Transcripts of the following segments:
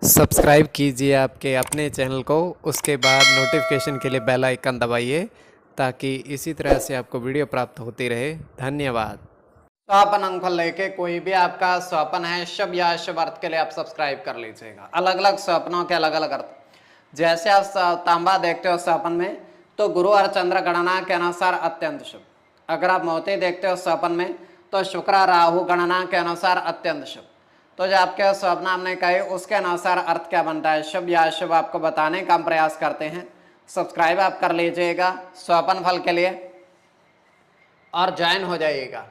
Subscribe कीजिए आपके अपने चैनल को, उसके बाद नोटिफिकेशन के लिए बेल आइकन दबाइए ताकि इसी तरह से आपको वीडियो प्राप्त होती रहे। धन्यवाद। स्वपन अंकफल लेके कोई भी आपका स्वपन है शुभ या अशुभ अर्थ के लिए आप सब्सक्राइब कर लीजिएगा। अलग अलग स्वप्नों के अलग अलग अर्थ। जैसे आप तांबा देखते हो स्वपन में तो गुरु और चंद्र गणना के अनुसार अत्यंत शुभ। अगर आप मोती देखते हो स्वपन में तो शुक्र राहु गणना के अनुसार अत्यंत शुभ। तो जो आपके स्वप्न हमने कहे उसके अनुसार अर्थ क्या बनता है शुभ या अशुभ आपको बताने का हम प्रयास करते हैं। सब्सक्राइब आप कर लीजिएगा स्वपन फल के लिए और ज्वाइन हो जाइएगा।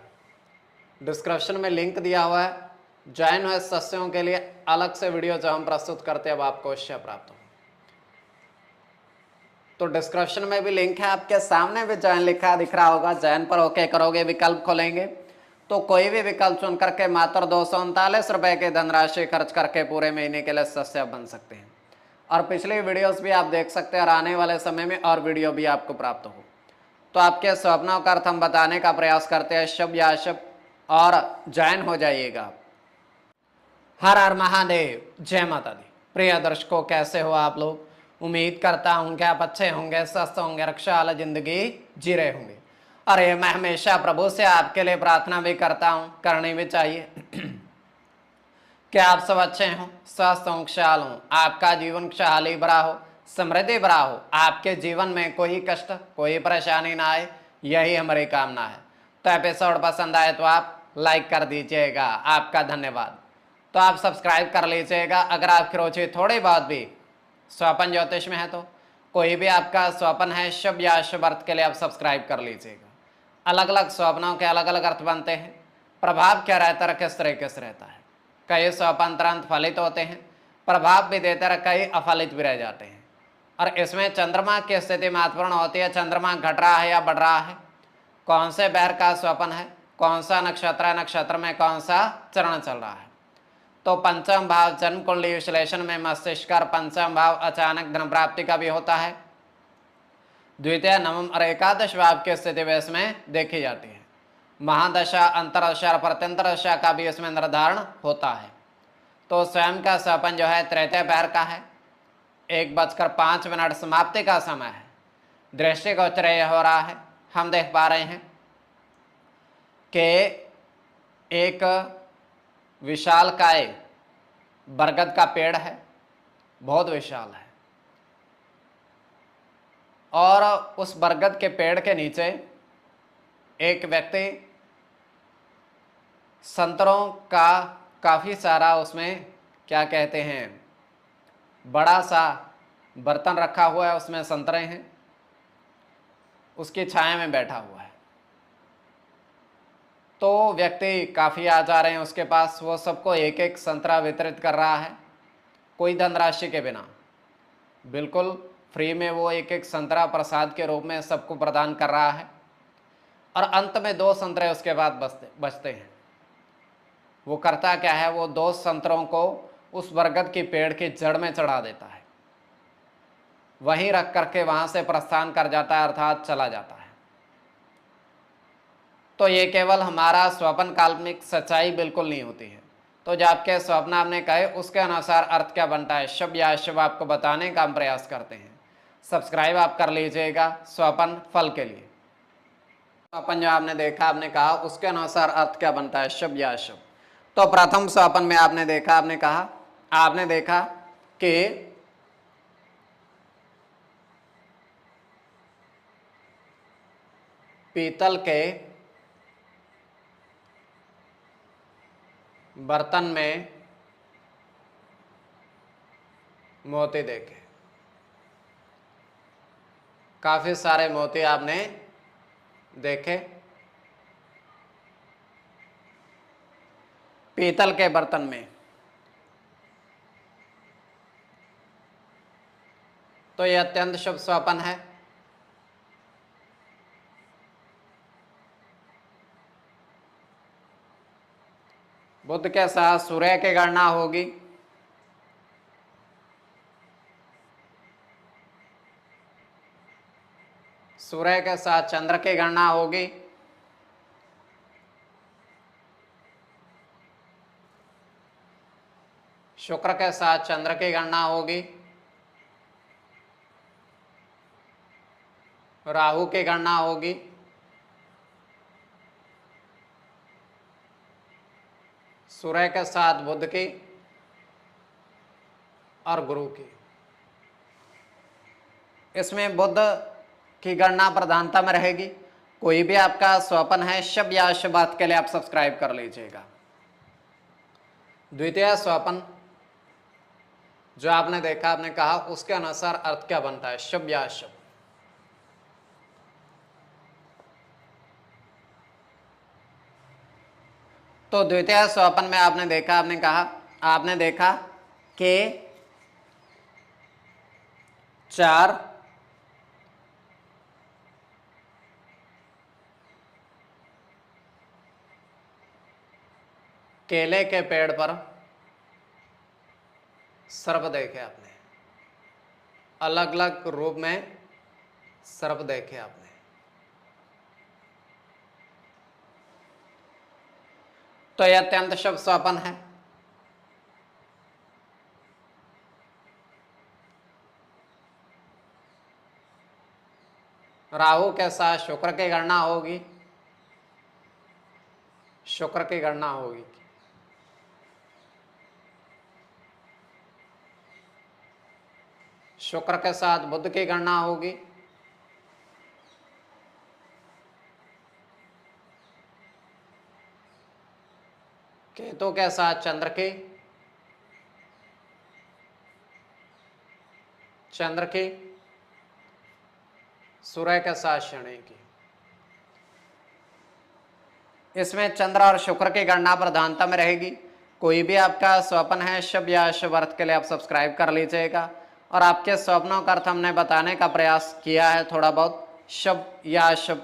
डिस्क्रिप्शन में लिंक दिया हुआ है, ज्वाइन हुए सदस्यों के लिए अलग से वीडियो जो हम प्रस्तुत करते हैं अब आपको उससे प्राप्त हो। तो डिस्क्रिप्शन में भी लिंक है, आपके सामने भी ज्वाइन लिखा दिख रहा होगा। ज्वाइन पर ओके करोगे, विकल्प खोलेंगे तो कोई भी विकल्प चुन करके मात्र 239 रुपए की धनराशि खर्च करके पूरे महीने के लिए सदस्य बन सकते हैं। और पिछली वीडियोस भी आप देख सकते हैं और आने वाले समय में और वीडियो भी आपको प्राप्त हो। तो आपके स्वप्नों का अर्थ हम बताने का प्रयास करते हैं शुभ या अशुभ, और ज्वाइन हो जाइएगा। हर हर महादेव, जय माता दी। प्रिय दर्शकों, कैसे हो आप लोग? उम्मीद करता हूं कि आप अच्छे होंगे, स्वस्थ होंगे, रक्षा वाला जिंदगी जी रहे होंगे। अरे मैं हमेशा प्रभु से आपके लिए प्रार्थना भी करता हूं, करनी भी चाहिए कि आप सब अच्छे हों, स्वस्थ हों, खुशहाल हों, आपका जीवन खुशहाली भरा हो, समृद्धि भरा हो, आपके जीवन में कोई कष्ट कोई परेशानी ना आए, यही हमारी कामना है। तो एपिसोड पसंद आए तो आप लाइक कर दीजिएगा, आपका धन्यवाद। तो आप सब्सक्राइब कर लीजिएगा। अगर आपकी रुचि थोड़ी बहुत भी स्वपन ज्योतिष में है तो कोई भी आपका स्वपन है शुभ या अशुभ अर्थ के लिए आप सब्सक्राइब कर लीजिएगा। अलग अलग स्वप्नों के अलग अलग अर्थ बनते हैं। प्रभाव क्या रहता है, किस तरीके से रहता है। कई स्वपन तुरंत फलित होते हैं, प्रभाव भी देते रहे, कई अफलित भी रह जाते हैं। और इसमें चंद्रमा की स्थिति महत्वपूर्ण होती है। चंद्रमा घट रहा है या बढ़ रहा है, कौन से बैर का स्वपन है, कौन सा नक्षत्र है, नक्षत्र में कौन सा चरण चल रहा है। तो पंचम भाव जन्म कुंडली विश्लेषण में मस्तिष्क और पंचम भाव अचानक धन प्राप्ति का भी होता है। द्वितीय, नवम और एकादश भाव की स्थिति भी इसमें देखी जाती है। महादशा, अंतरदशा और प्रत्यंतरदशा का भी इसमें निर्धारण होता है। तो स्वयं का स्वपन जो है तृतीय पैर का है। 1:05 समाप्ति का समय है। दृष्टि गोचर हो रहा है, हम देख पा रहे हैं कि एक विशालकाय बरगद का पेड़ है, बहुत विशाल है। और उस बरगद के पेड़ के नीचे एक व्यक्ति संतरों का काफ़ी सारा उसमें क्या कहते हैं बड़ा सा बर्तन रखा हुआ है, उसमें संतरे हैं, उसकी छाया में बैठा हुआ है। तो व्यक्ति काफ़ी आ जा रहे हैं उसके पास, वो सबको एक एक संतरा वितरित कर रहा है, कोई धनराशि के बिना, बिल्कुल फ्री में वो एक एक संतरा प्रसाद के रूप में सबको प्रदान कर रहा है। और अंत में 2 संतरे उसके बाद बचते हैं। वो करता क्या है, वो 2 संतरों को उस बरगद की पेड़ की जड़ में चढ़ा देता है, वहीं रख करके वहां से प्रस्थान कर जाता है, अर्थात चला जाता है। तो ये केवल हमारा स्वप्न काल्पनिक, सच्चाई बिल्कुल नहीं होती है। तो जो आपके स्वप्न आपने कहे उसके अनुसार अर्थ क्या बनता है शुभ या अशुभ आपको बताने का हम प्रयास करते हैं। सब्सक्राइब आप कर लीजिएगा स्वपन फल के लिए। स्वपन जो आपने देखा, आपने कहा उसके अनुसार अर्थ क्या बनता है शुभ या अशुभ। तो प्रथम स्वपन में आपने देखा, आपने देखा कि पीतल के बर्तन में मोती देखे, काफी सारे मोती आपने देखे पीतल के बर्तन में। तो यह अत्यंत शुभ स्वपन है। बुध के साथ सूर्य की गणना होगी, सूर्य के साथ चंद्र की गणना होगी, शुक्र के साथ चंद्र की गणना होगी, राहु की गणना होगी, सूर्य के साथ बुध की और गुरु की। इसमें बुध की गणना प्रधानता में रहेगी। कोई भी आपका स्वप्न है शुभ या अशुभ बात के लिए आप सब्सक्राइब कर लीजिएगा। द्वितीय स्वप्न जो आपने देखा, आपने कहा, उसके अनुसार अर्थ क्या बनता है, शुभ या अशुभ। तो द्वितीय स्वप्न में आपने देखा, आपने कहा, आपने देखा कि 4 केले के पेड़ पर सर्प देखे आपने, अलग अलग रूप में सर्प देखे आपने। तो यह अत्यंत शुभ स्वप्न है। राहु के साथ शुक्र की गणना होगी, शुक्र की गणना होगी। शुक्र के साथ बुध की गणना होगी, केतु के साथ चंद्र की, चंद्र की, सूर्य के साथ शनि की। इसमें चंद्र और शुक्र की गणना प्रधानता में रहेगी। कोई भी आपका स्वप्न है शुभ या अशुभ अर्थ के लिए आप सब्सक्राइब कर लीजिएगा। और आपके स्वप्नों का अर्थ हमने बताने का प्रयास किया है, थोड़ा बहुत शुभ या अशुभ